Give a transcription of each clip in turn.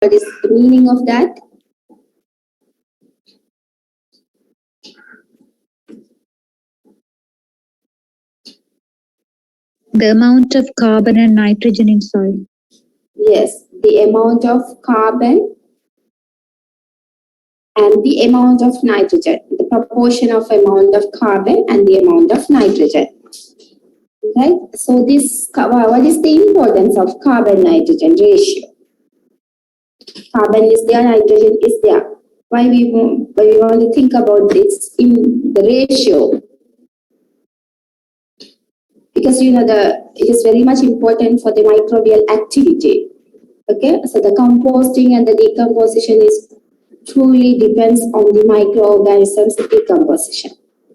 What is the meaning of that? The amount of carbon and nitrogen in soil. Yes, the amount of carbon and the amount of nitrogen, the proportion of amount of carbon and the amount of nitrogen. Right? So this, what is the importance of carbon-nitrogen ratio? Carbon is there, nitrogen is there. Why we want to think about this in the ratio? Because it is very much important for the microbial activity. Okay, so the composting and the decomposition is truly depends on the microorganisms decomposition.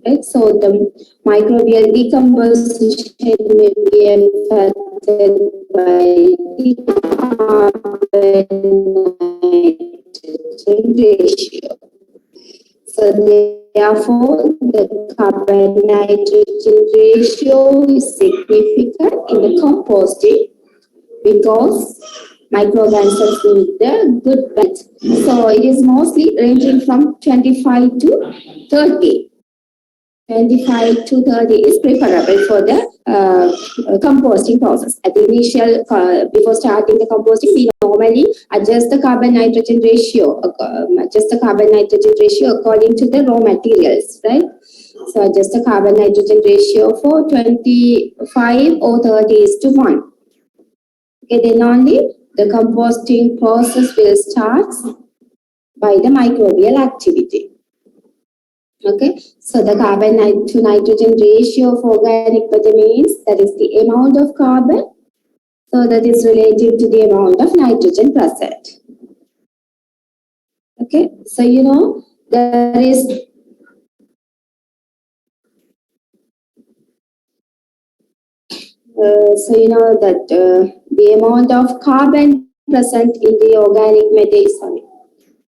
Right, so the microbial decomposition may be affected by the carbon-nitrogen ratio. So therefore, the carbon-nitrogen ratio is significant in the composting because microorganisms need the good balance. So it is mostly ranging from 25 to 30. 25 to 30 is preferable for the composting process. At the initial, before starting the composting, we normally adjust the carbon-nitrogen ratio, according to the raw materials, right? So adjust the carbon-nitrogen ratio for 25 or 30 is to 1. Okay, then only the composting process will start by the microbial activity. Okay, so the carbon to nitrogen ratio of organic matter means that is the amount of carbon, so that is relative to the amount of nitrogen present. Okay, so there is that the amount of carbon present in the organic matter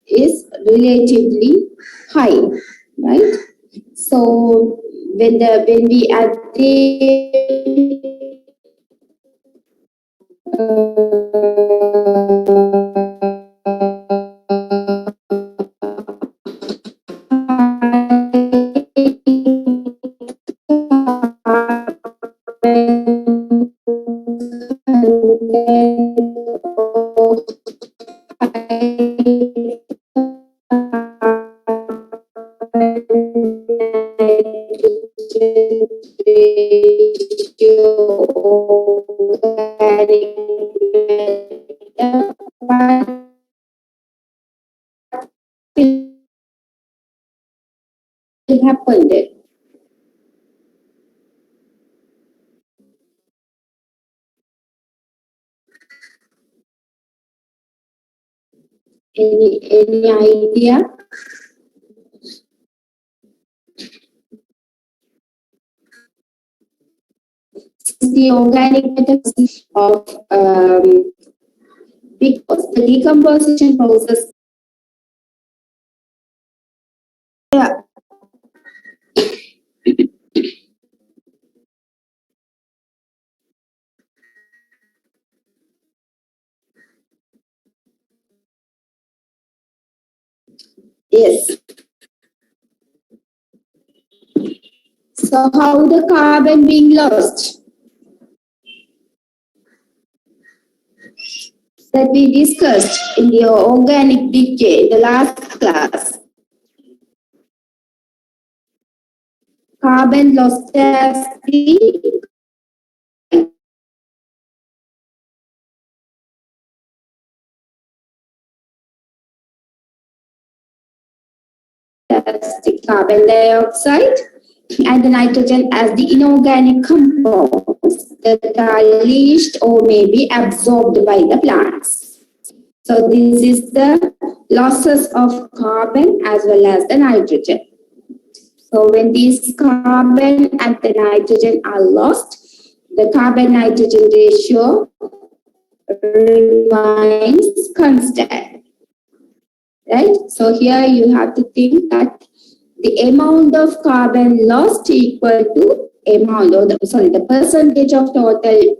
is relatively high, right? So when we add the happened. Any idea? The organic matter of because the decomposition process. Yeah. Yes. So how the carbon being lost? That we discussed in the organic decay, the last class. Carbon lost as the carbon dioxide and the nitrogen as the inorganic compounds that are released or may be absorbed by the plants. So this is the losses of carbon as well as the nitrogen. So when these carbon and the nitrogen are lost, the carbon-nitrogen ratio remains constant. Right? So here you have to think that the amount of carbon lost equal to the percentage of total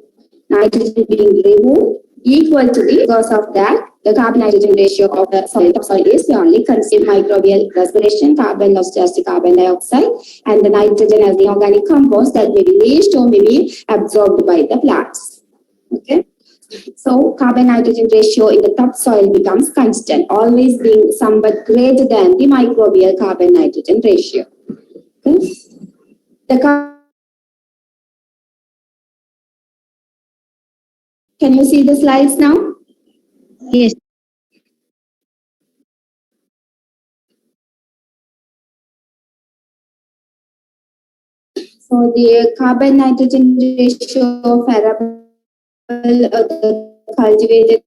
nitrogen being removed equal to the, because of that, the carbon nitrogen ratio of the soil topsoil is purely conceived microbial respiration, carbon lost as to carbon dioxide, and the nitrogen as the organic compost that may be released or may be absorbed by the plants. Okay. So carbon nitrogen ratio in the topsoil becomes constant, always being somewhat greater than the microbial carbon nitrogen ratio. Okay. Can you see the slides now? Yes. So the carbon nitrogen ratio of arable the cultivated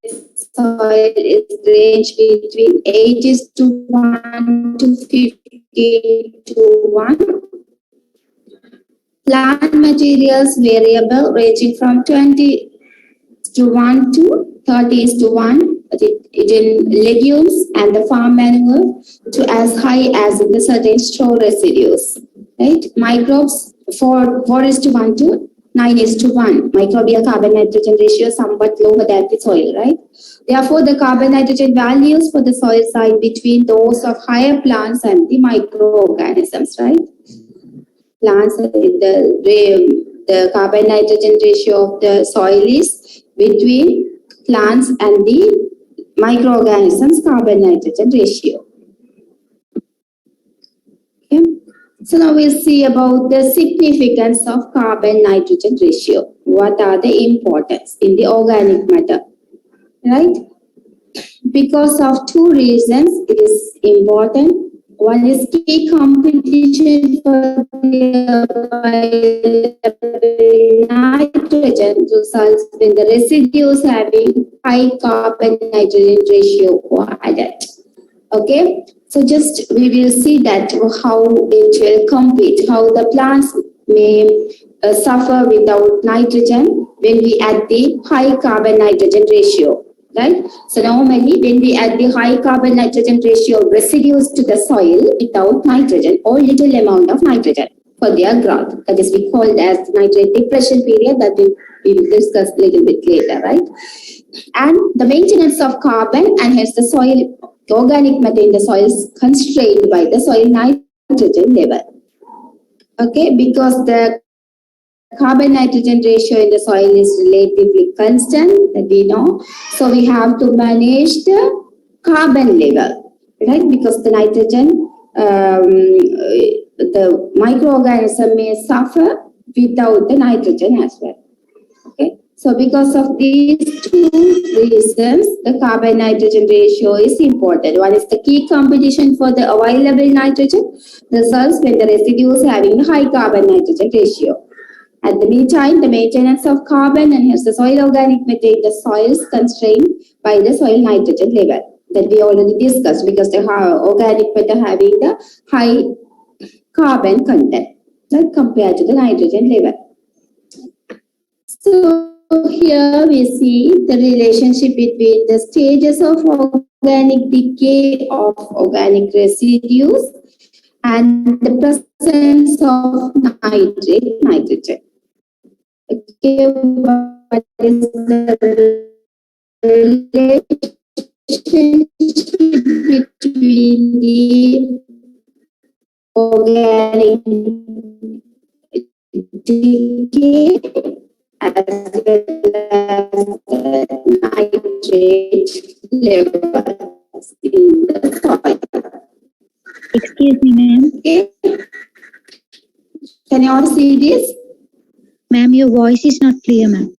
soil is range between 8:1 to 15:1. Plant materials variable ranging from 20:1 to 30:1 in legumes and the farm manure to as high as in the certain straw residues. Right? Microbes 4:1 to 9:1. Microbial carbon nitrogen ratio is somewhat lower than the soil, right? Therefore, the carbon nitrogen values for the soil side between those of higher plants and the microorganisms, right? Plants, the carbon nitrogen ratio of the soil is between plants and the microorganisms carbon nitrogen ratio. Okay. So now we'll see about the significance of carbon nitrogen ratio. What are the importance in the organic matter, right? Because of two reasons it is important. One is key competition for the nitrogen results when the residues having high carbon nitrogen ratio are added. Okay, so just we will see that how it will compete, how the plants may suffer without nitrogen when we add the high carbon nitrogen ratio, right? So normally when we add the high carbon nitrogen ratio residues to the soil without nitrogen or little amount of nitrogen for their growth, that is we call as nitrate depression period, that we will discuss a little bit later, right? And the maintenance of carbon and hence the soil, the organic matter in the soil is constrained by the soil nitrogen level. Okay, because the carbon nitrogen ratio in the soil is relatively constant, that we know. So we have to manage the carbon level, right? Because the nitrogen, the microorganism may suffer without the nitrogen as well. Okay. So because of these two reasons, the carbon nitrogen ratio is important. One is the key competition for the available nitrogen results when the residues having a high carbon nitrogen ratio. At the meantime, the maintenance of carbon and hence the soil organic matter in the soil is constrained by the soil nitrogen level that we already discussed, because the organic matter having the high carbon content, right, compared to the nitrogen level. So here we see the relationship between the stages of organic decay of organic residues and the presence of nitrogen. Okay, what is the relationship between the organic decay as well as the nitrate levels in the soil? Excuse me, ma'am. Okay. Can you all see this? Ma'am, your voice is not clear, ma'am.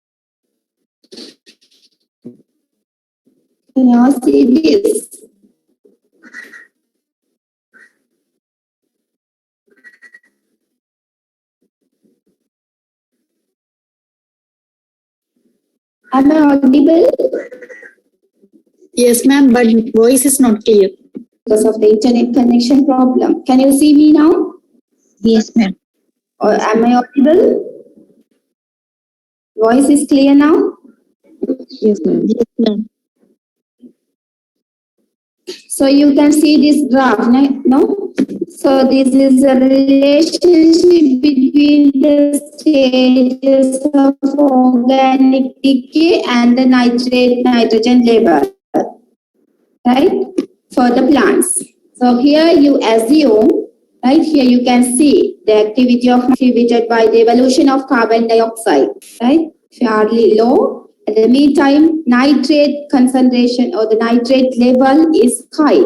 Can you all see this? Am I audible? Yes, ma'am, but voice is not clear. Because of the internet connection problem. Can you see me now? Yes, ma'am. Or am I audible? Voice is clear now? Yes, ma'am. Yes, ma'am. So you can see this graph, no? So this is a relationship between the stages of organic decay and the nitrogen level. right, for the plants. So here you assume, right, here you can see the activity of contributed by the evolution of carbon dioxide, right, fairly low. At the meantime, nitrate concentration or the nitrate level is high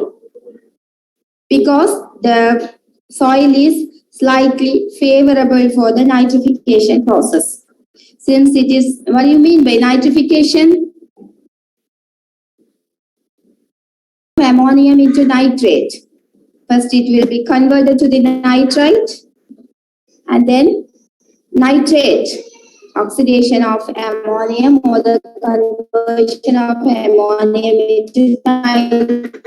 because the soil is slightly favorable for the nitrification process. Since it is, what do you mean by nitrification? Ammonium into nitrate. First it will be converted to the nitrite and then nitrate, oxidation of ammonium or the conversion of ammonium into nitrate.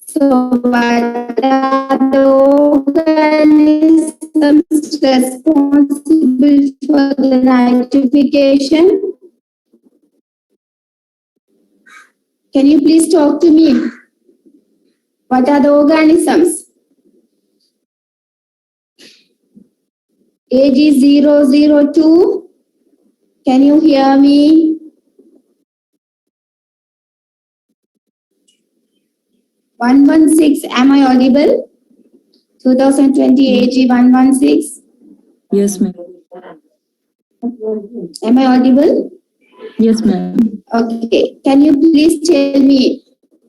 So what are the organisms responsible for the nitrification? Can you please talk to me? What are the organisms? AG002, can you hear me? 116, am I audible? 2020 AG116. Yes, ma'am. Am I audible? Yes, ma'am. Okay. Can you please tell me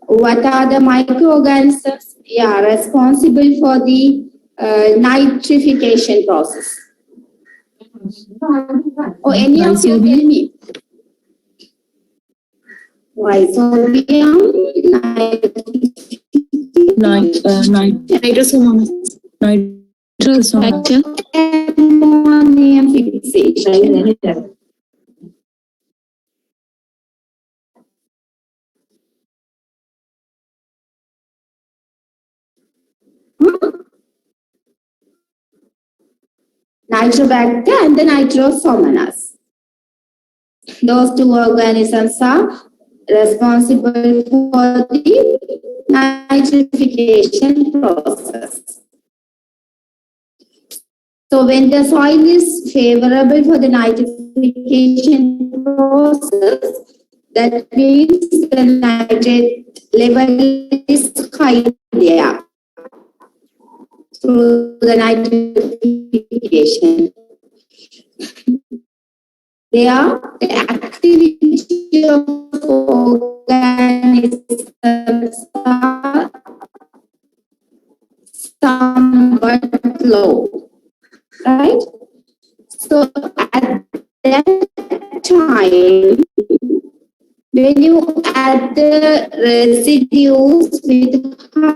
what are the microorganisms responsible for the nitrification process? Or any of you tell me. Rhizobium, Nitrosomonas. Nitrosomonas. ammonium fixation. Nitrobacter and the Nitrosomonas. Those two organisms are responsible for the nitrification process. So when the soil is favorable for the nitrification process, that means the nitrate level is high there through the nitrification. There, the activity of organisms are somewhat low, right? So at that time, when you add the residues with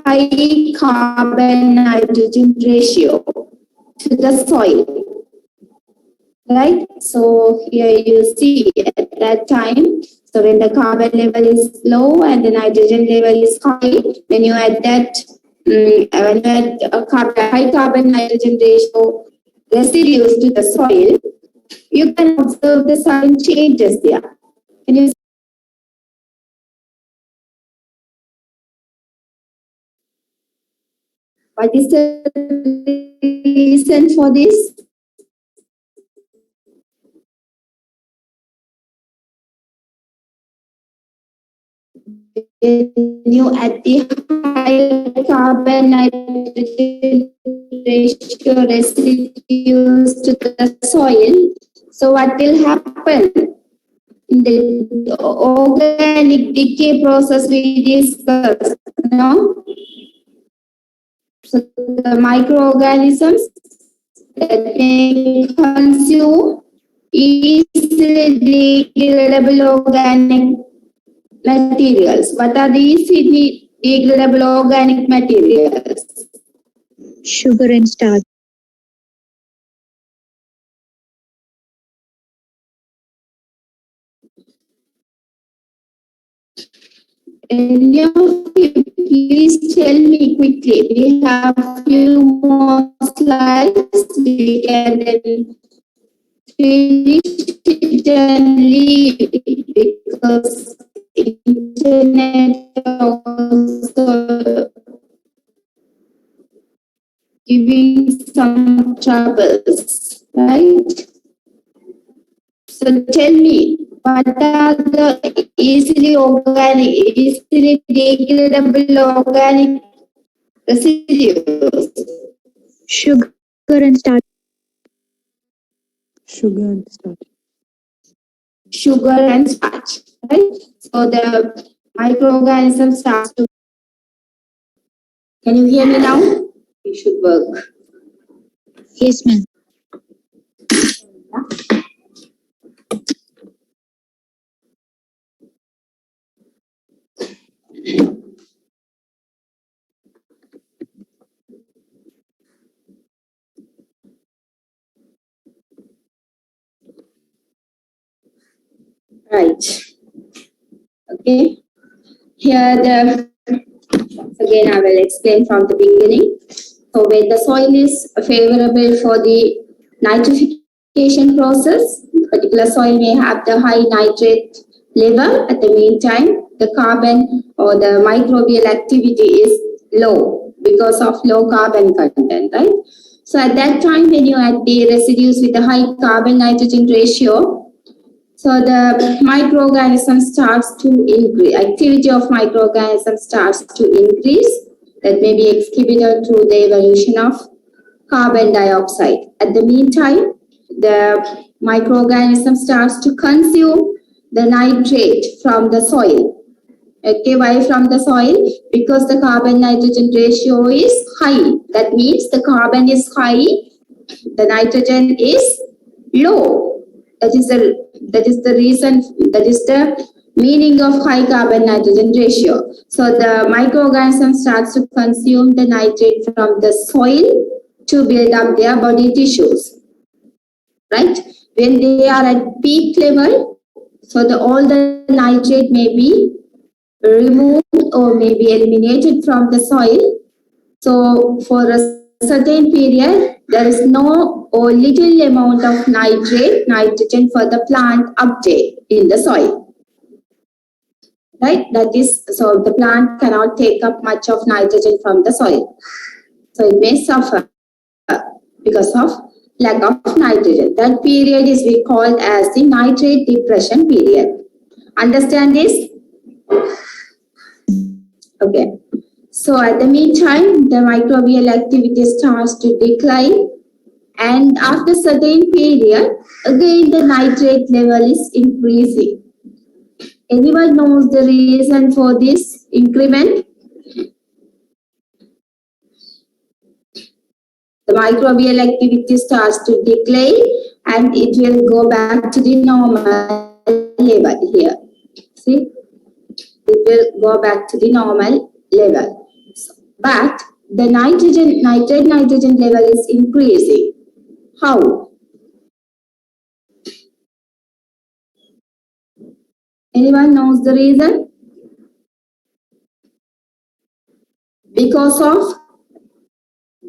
high carbon nitrogen ratio to the soil, right? So here you see at that time, so when the carbon level is low and the nitrogen level is high, when you add that, when you add high carbon nitrogen ratio residues to the soil, you can observe the sudden changes there. Can you see? What is the reason for this? When you add the high carbon nitrogen ratio residues to the soil, so what will happen? In the organic decay process we discussed, no? So the microorganisms that may consume easily degradable organic materials. What are these degradable organic materials? Sugar and starch. Any of you please tell me quickly. We have few more slides. We can then finish it and leave because internet also giving some troubles, right? So tell me, what are the easily degradable organic residues? Sugar and starch. Sugar and starch. Sugar and starch, right? So the microorganism starts to. Can you hear me now? It should work. Yes, ma'am. Right. Okay. Here the again I will explain from the beginning. So when the soil is favorable for the nitrification process, particular soil may have the high nitrate level. At the meantime, the carbon or the microbial activity is low because of low carbon content, right? So at that time, when you add the residues with a high carbon nitrogen ratio, so the microorganism starts to increase, activity of microorganism starts to increase. That may be exhibited through the evolution of carbon dioxide. At the meantime, the microorganism starts to consume the nitrate from the soil. Okay, why from the soil? Because the carbon nitrogen ratio is high. That means the carbon is high, the nitrogen is low. That is the reason, that is the meaning of high carbon nitrogen ratio. So the microorganism starts to consume the nitrate from the soil to build up their body tissues, right? When they are at peak level, so all the nitrate may be removed or may be eliminated from the soil. So for a certain period, there is no or little amount of nitrogen for the plant uptake in the soil. Right? That is, so the plant cannot take up much of nitrogen from the soil. So it may suffer because of lack of nitrogen. That period is we called as the nitrate depression period. Understand this? Okay. So at the meantime, the microbial activity starts to decline, and after certain period, again the nitrate level is increasing. Anyone knows the reason for this increment? The microbial activity starts to decline and it will go back to the normal level here. See? It will go back to the normal level. But the nitrate nitrogen level is increasing. How? Anyone knows the reason? Because of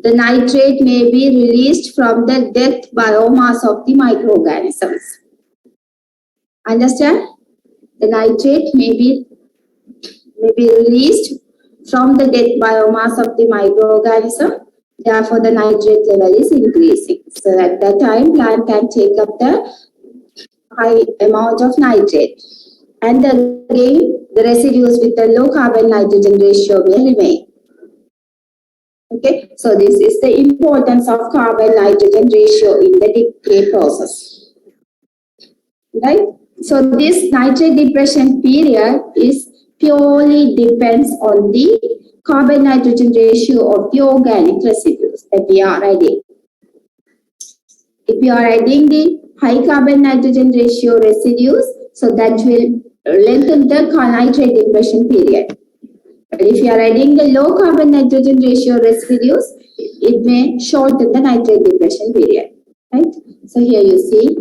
the nitrate may be released from the death biomass of the microorganisms. Understand? The nitrate may be released from the death biomass of the microorganism. Therefore, the nitrate level is increasing. So at that time, plant can take up the high amount of nitrate. And again, the residues with the low carbon nitrogen ratio will remain. Okay, so this is the importance of carbon nitrogen ratio in the decay process. Right? So this nitrate depression period is purely depends on the carbon nitrogen ratio of the organic residues that we are adding. If we are adding the high carbon nitrogen ratio residues, so that will lengthen the nitrate depression period. But if you are adding the low carbon nitrogen ratio residues, it may shorten the nitrate depression period. Right? So here you see,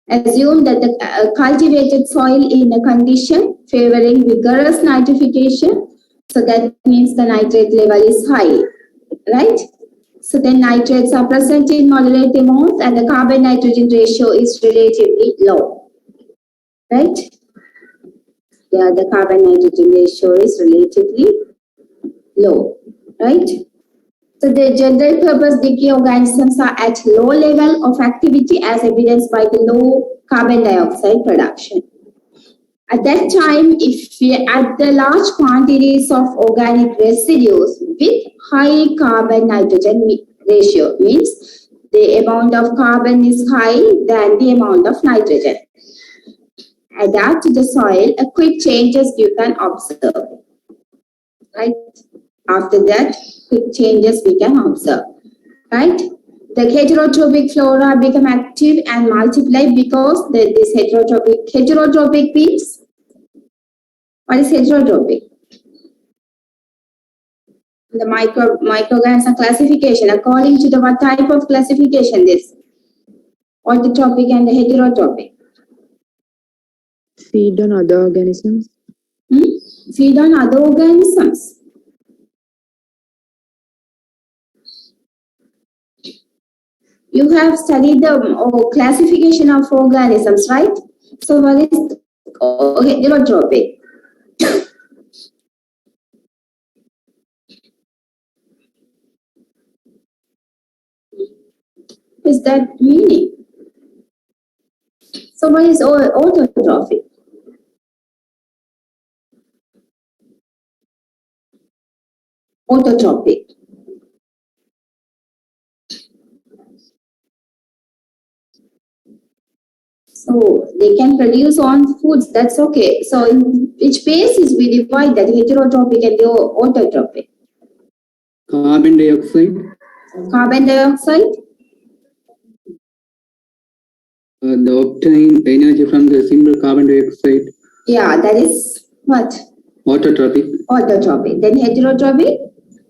assume that the cultivated soil in a condition favoring vigorous nitrification. So that means the nitrate level is high. Right? So then nitrates are present in moderate amounts and the carbon nitrogen ratio is relatively low. Right? Yeah, the carbon nitrogen ratio is relatively low, right? So the general purpose decay organisms are at low level of activity as evidenced by the low carbon dioxide production. At that time, if we add the large quantities of organic residues with high carbon-nitrogen ratio, means the amount of carbon is high than the amount of nitrogen. Add that to the soil, a quick changes you can observe. Right? After that, quick changes we can observe. Right? The heterotrophic flora become active and multiply because this heterotrophic means, what is heterotrophic? The microorganism classification, according to the what type of classification this? Autotrophic and the heterotrophic. Feed on other organisms. Feed on other organisms. You have studied the classification of organisms, right? So what is heterotrophic? Is that meaning? So what is autotrophic? Autotrophic. So they can produce on foods, that's okay. So in which basis we divide that heterotrophic and the autotrophic? Carbon dioxide. Carbon dioxide? The obtained energy from the simple carbon dioxide. Yeah, that is what? Autotrophic. Autotrophic. Then heterotrophic?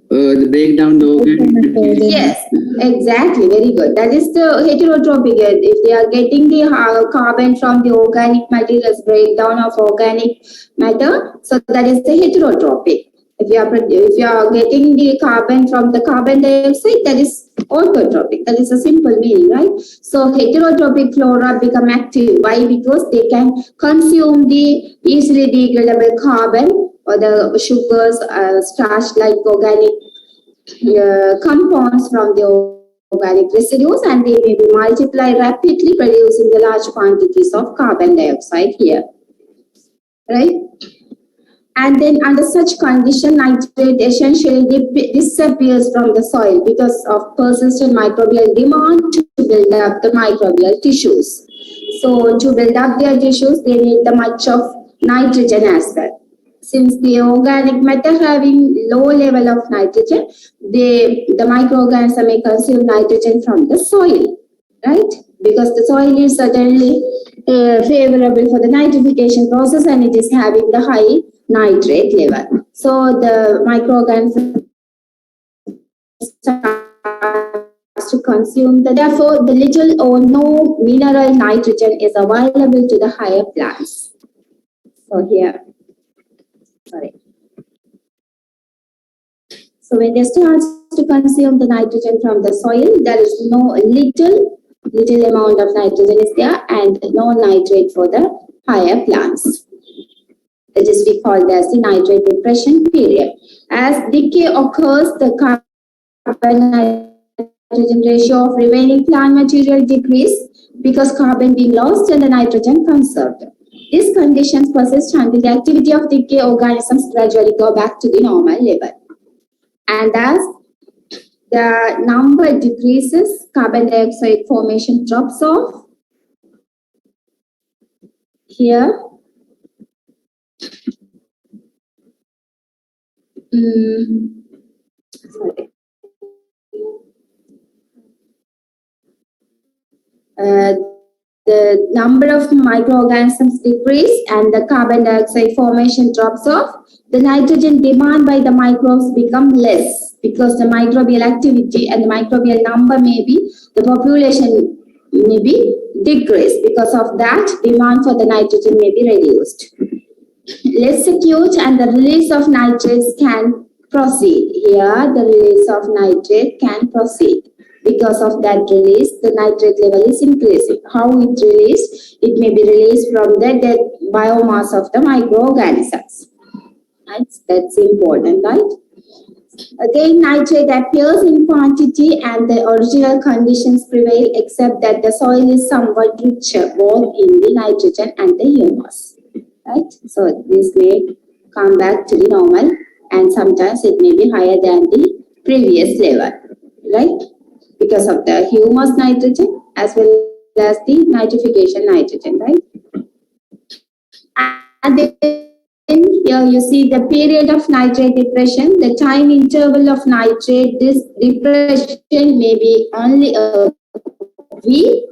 The breakdown the organic. Yes, exactly. Very good. That is the heterotrophic. If they are getting the carbon from the organic materials, breakdown of organic matter, so that is the heterotrophic. If you are getting the carbon from the carbon dioxide, that is autotrophic. That is a simple meaning, right? So heterotrophic flora become active. Why? Because they can consume the easily degradable carbon or the sugars, starch-like organic compounds from the organic residues, and they may be multiply rapidly, producing the large quantities of carbon dioxide here. Right? And then under such condition, nitrate essentially disappears from the soil because of persistent microbial demand to build up the microbial tissues. So to build up their tissues, they need the much of nitrogen as well. Since the organic matter having low level of nitrogen, the microorganism may consume nitrogen from the soil, right? Because the soil is certainly favorable for the nitrification process and it is having the high nitrate level. So the microorganism starts to consume therefore the little or no mineral nitrogen is available to the higher plants. So here, sorry. So when they start to consume the nitrogen from the soil, there is no little amount of nitrogen is there and no nitrate for the higher plants. That is we call as the nitrate depression period. As decay occurs, the carbon nitrogen ratio of remaining plant material decrease because carbon being lost and the nitrogen conserved. These conditions persist until the activity of decay organisms gradually go back to the normal level. And as the number decreases, carbon dioxide formation drops off. Here, sorry. The number of microorganisms decrease and the carbon dioxide formation drops off. The nitrogen demand by the microbes become less because the microbial activity and the microbial number may be, the population may be decreased. Because of that, demand for the nitrogen may be reduced. Less acute and the release of nitrates can proceed. Here, the release of nitrate can proceed. Because of that release, the nitrate level is increasing. How it released? It may be released from the dead biomass of the microorganisms. Right? That's important, right? Again, nitrate appears in quantity and the original conditions prevail except that the soil is somewhat richer both in the nitrogen and the humus. Right? So this may come back to the normal and sometimes it may be higher than the previous level. Right? Because of the humus nitrogen as well as the nitrification nitrogen. Right? And then here you see the period of nitrate depression, the time interval of nitrate this depression may be only a week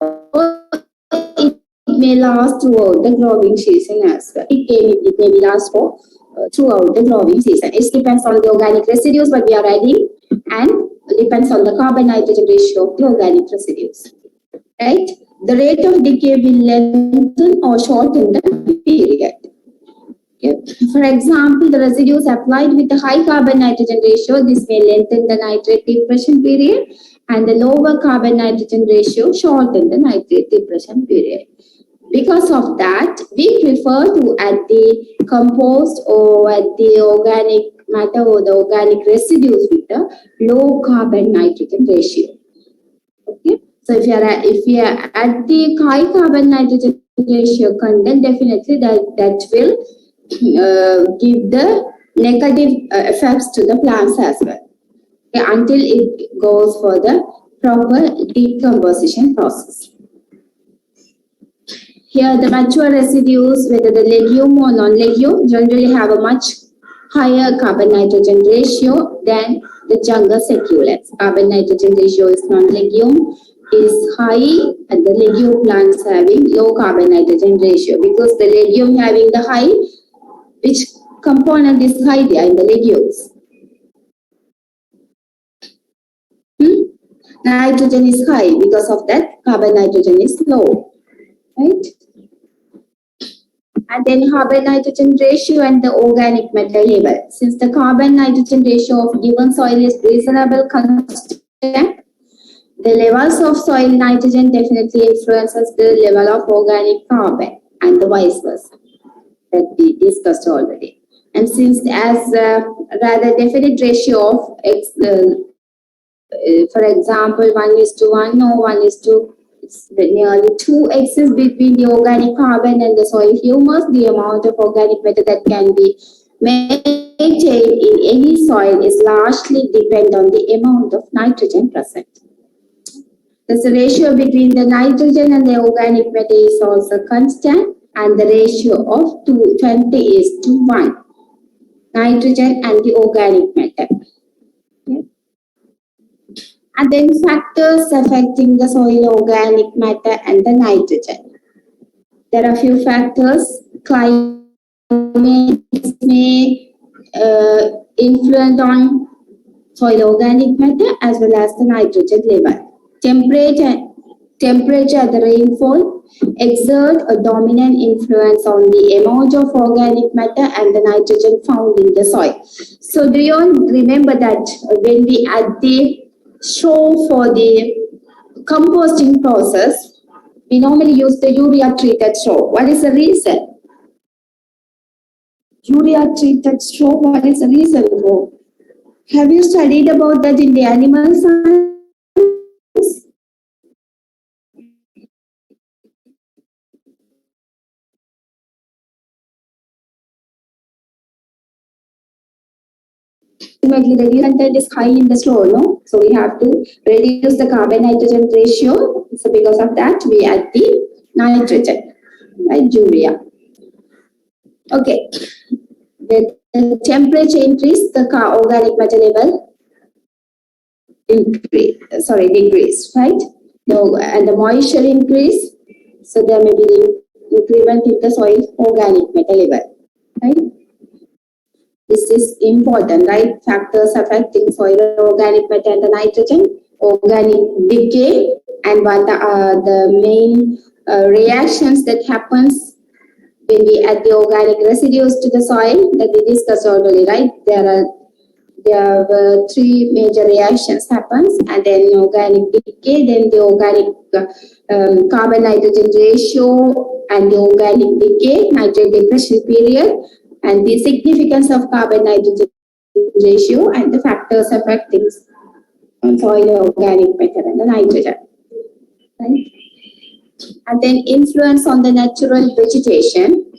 or it may last throughout the growing season as well. It may be last for throughout the growing season. It depends on the organic residues what we are adding and depends on the carbon nitrogen ratio of the organic residues. Right? The rate of decay will lengthen or shorten the period. Okay. For example, the residues applied with a high carbon nitrogen ratio, this may lengthen the nitrate depression period, and the lower carbon nitrogen ratio shorten the nitrate depression period. Because of that, we prefer to add the compost or add the organic matter or the organic residues with a low carbon nitrogen ratio. Okay. So if you are at the high carbon nitrogen ratio content, definitely that will give the negative effects to the plants as well. Okay, until it goes for the proper decomposition process. Here the mature residues, whether the legume or non-legume, generally have a much higher carbon nitrogen ratio than the younger succulents. Carbon nitrogen ratio is non-legume is high and the legume plants having low carbon nitrogen ratio because the legume having the high, which component is high there in the legumes? Nitrogen is high, because of that carbon nitrogen is low, right? And then carbon nitrogen ratio and the organic matter level. Since the carbon nitrogen ratio of given soil is reasonable constant, the levels of soil nitrogen definitely influences the level of organic carbon and the vice versa that we discussed already. And since as a rather definite ratio of for example 1:1 or 1:2, it's nearly 2x is between the organic carbon and the soil humus, the amount of organic matter that can be maintained in any soil is largely depend on the amount of nitrogen present. Thus, the ratio between the nitrogen and the organic matter is also constant, and the ratio of 20:1, nitrogen and the organic matter. Okay. And then factors affecting the soil organic matter and the nitrogen. There are a few factors. Climate may influence on soil organic matter as well as the nitrogen level. Temperature and the rainfall exert a dominant influence on the amount of organic matter and the nitrogen found in the soil. So do you all remember that when we add the straw for the composting process, we normally use the urea treated straw. What is the reason? Urea treated straw, what is the reason for? Have you studied about that in the animal science? Ultimately, the urea content is high in the straw, no? So we have to reduce the carbon nitrogen ratio. So because of that, we add the nitrogen, like urea. Okay. The temperature increase, the organic matter level decrease, right? And the moisture increase, so there may be the increment in the soil organic matter level, right? This is important, right? Factors affecting soil organic matter and the nitrogen, organic decay, and what the main reactions that happens when we add the organic residues to the soil that we discussed already, right? There were three major reactions happens, and then organic decay, then the organic carbon nitrogen ratio and the organic decay, nitrate depression period, and the significance of carbon-nitrogen ratio and the factors affecting soil organic matter and the nitrogen. Right? And then influence on the natural vegetation.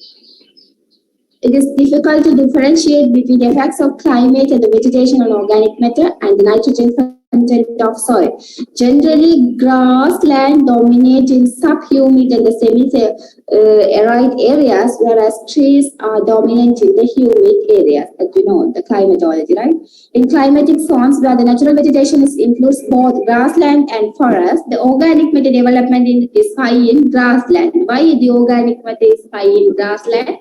It is difficult to differentiate between the effects of climate and the vegetation on organic matter and the nitrogen content of soil. Generally, grassland dominate in subhumid and the semi-arid areas, whereas trees are dominant in the humid areas, as you know, the climatology, right? In climatic zones where the natural vegetation includes both grassland and forest, the organic matter development is high in grassland. Why the organic matter is high in grassland?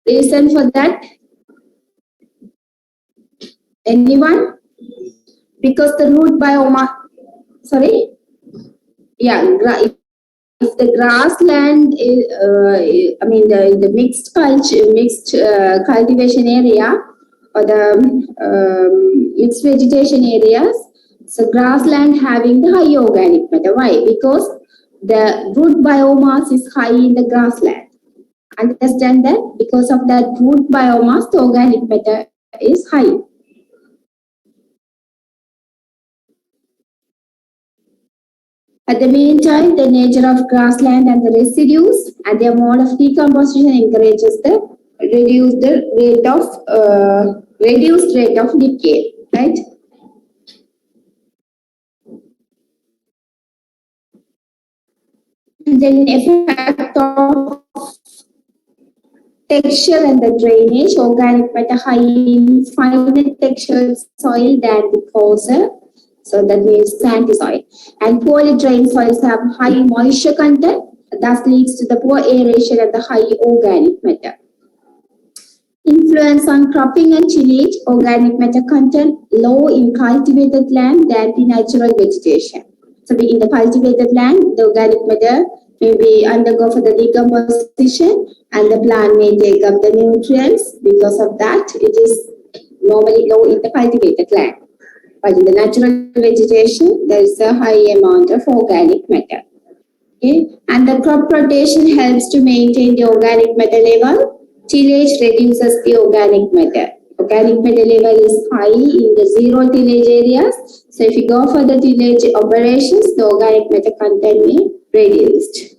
Reason for that? Anyone? Because the root biome, sorry? Yeah, if the grassland is, the mixed cultivation area or the mixed vegetation areas, so grassland having the high organic matter. Why? Because the root biomass is high in the grassland. Understand that? Because of that root biomass, the organic matter is high. At the meantime, the nature of grassland and the residues and their mode of decomposition encourages the reduced rate of decay, right? And then effect of texture and the drainage. Organic matter high in finer textured soil than the coarser. So that means sandy soil. And poorly drained soils have high moisture content, thus leads to the poor aeration and the high organic matter. Influence on cropping and tillage. Organic matter content low in cultivated land than the natural vegetation. So in the cultivated land, the organic matter may be undergo for the decomposition and the plant may take up the nutrients. Because of that, it is normally low in the cultivated land. But in the natural vegetation, there is a high amount of organic matter. Okay? And the crop rotation helps to maintain the organic matter level. Tillage reduces the organic matter. Organic matter level is high in the zero tillage areas. So if you go for the tillage operations, the organic matter content may be reduced.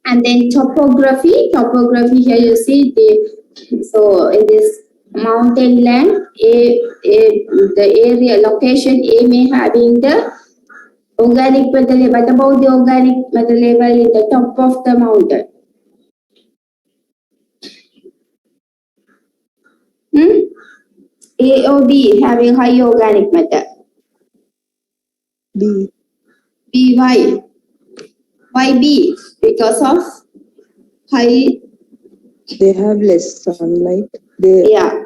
And then topography. Topography here you see so in this mountain land, the area location A may having the organic matter level. What about the organic matter level in the top of the mountain? A or B having high organic matter? B. B, why? Why B? Because of high. They have less sunlight. Yeah.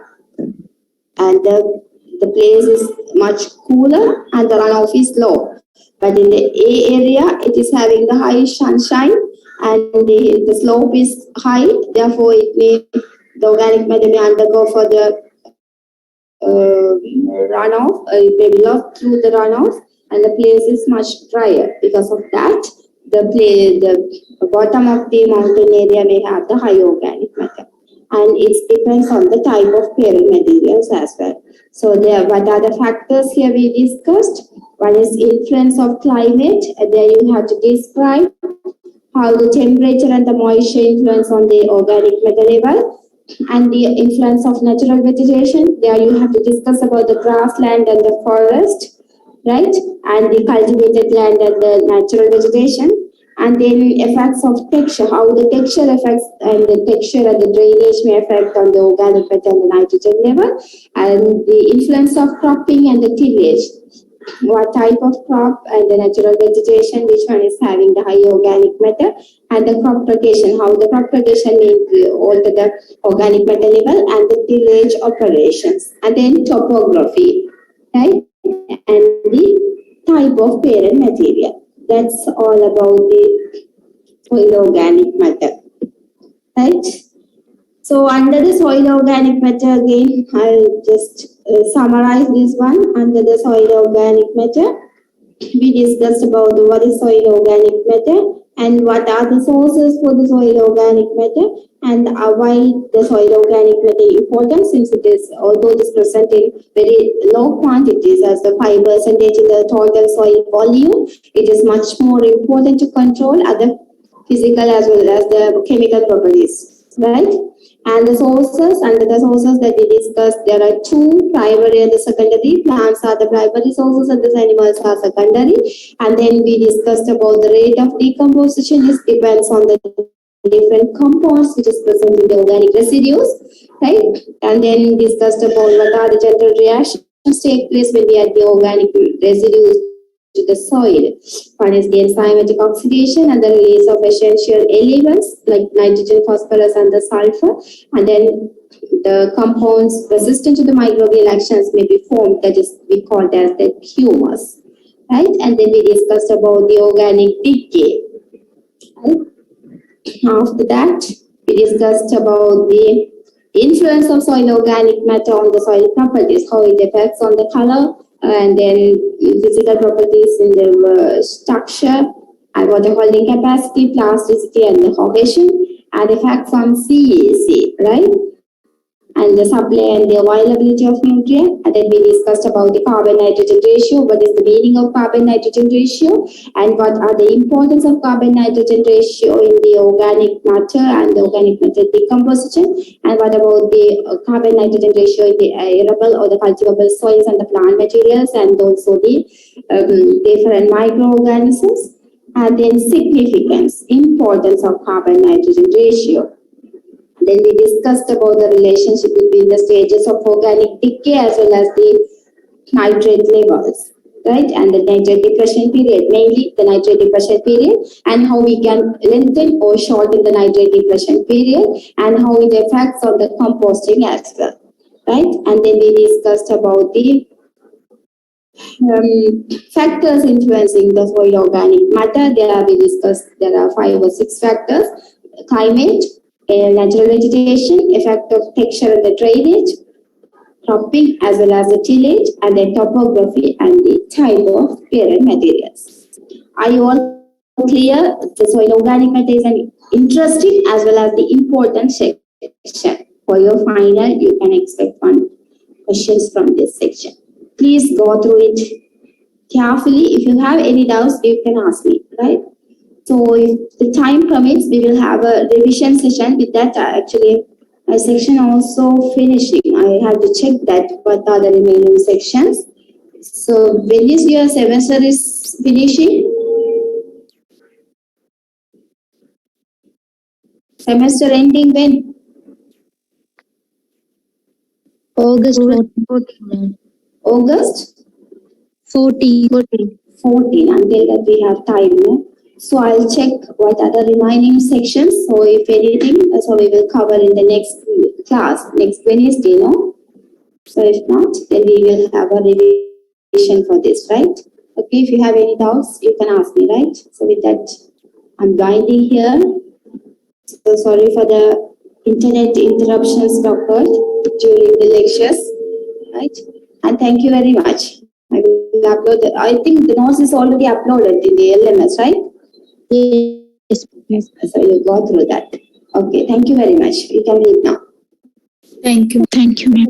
And the place is much cooler and the runoff is low. But in the A area, it is having the high sunshine and the slope is high. Therefore, the organic matter may undergo for the runoff. It may be lost through the runoff, and the place is much drier. Because of that, the bottom of the mountain area may have the high organic matter. And it depends on the type of parent materials as well. So what are the factors here we discussed? One is influence of climate. There you have to describe how the temperature and the moisture influence on the organic matter level, and the influence of natural vegetation. There you have to discuss about the grassland and the forest, right? And the cultivated land and the natural vegetation. And then effects of texture, how the texture affects and the texture and the drainage may affect on the organic matter and the nitrogen level, and the influence of cropping and the tillage. What type of crop and the natural vegetation, which one is having the high organic matter, and the crop rotation, how the crop rotation may alter the organic matter level, and the tillage operations. And then topography, right? And the type of parent material. That's all about the soil organic matter, right? So under the soil organic matter, again, I'll just summarize this one. Under the soil organic matter, we discussed about what is soil organic matter and what are the sources for the soil organic matter And why the soil organic matter important, since it is, although it is present in very low quantities as the 5% in the total soil volume, it is much more important to control other physical as well as the chemical properties, right? And the sources, under the sources that we discussed, there are two, primary and the secondary. Plants are the primary sources and the animals are secondary. And then we discussed about the rate of decomposition. It depends on the different compounds which is present in the organic residues, right? And then discussed about what are the general reactions take place when we add the organic residues to the soil. One is the enzymatic oxidation and the release of essential elements like nitrogen, phosphorus, and the sulfur. And then the compounds resistant to the microbial actions may be formed, that is we call as the humus, right? And then we discussed about the organic decay, right? After that, we discussed about the influence of soil organic matter on the soil properties, how it affects on the color, and then physical properties in the structure and water holding capacity, plasticity, and the cohesion, and effects on CAC, right? And the supply and the availability of nutrient. And then we discussed about the carbon-nitrogen ratio, what is the meaning of carbon-nitrogen ratio, and what are the importance of carbon-nitrogen ratio in the organic matter and the organic matter decomposition, and what about the carbon-nitrogen ratio in the arable or the cultivable soils and the plant materials, and also the different microorganisms. And then significance, importance of carbon-nitrogen ratio. Then we discussed about the relationship between the stages of organic decay as well as the nitrate levels, right? And the nitrate depression period, mainly the nitrate depression period, and how we can lengthen or shorten the nitrate depression period, and how it affects on the composting as well, right? And then we discussed about the factors influencing the soil organic matter. We discussed there are 5 or 6 factors: climate, natural vegetation, effect of texture and the drainage, cropping as well as the tillage, and the topography and the type of parent materials. Are you all clear? The soil organic matter is an interesting as well as the important section. For your final, you can expect one questions from this section. Please go through it carefully. If you have any doubts, you can ask me, right? So if the time permits, we will have a revision session. With that, actually, a section also finishing. I have to check that what are the remaining sections. So when is your semester is finishing? Semester ending when? August 14. August 14. 14. Until that we have time. No? So I'll check what are the remaining sections. So if anything, so we will cover in the next class, next Wednesday, no? So if not, then we will have a revision for this, right? Okay, if you have any doubts, you can ask me, right? So with that, I'm binding here. So sorry for the internet interruptions occurred during the lectures, right? And thank you very much. I will upload I think the notes is already uploaded in the LMS, right? Yes. So you'll go through that. Okay, thank you very much. You can leave now. Thank you, ma'am.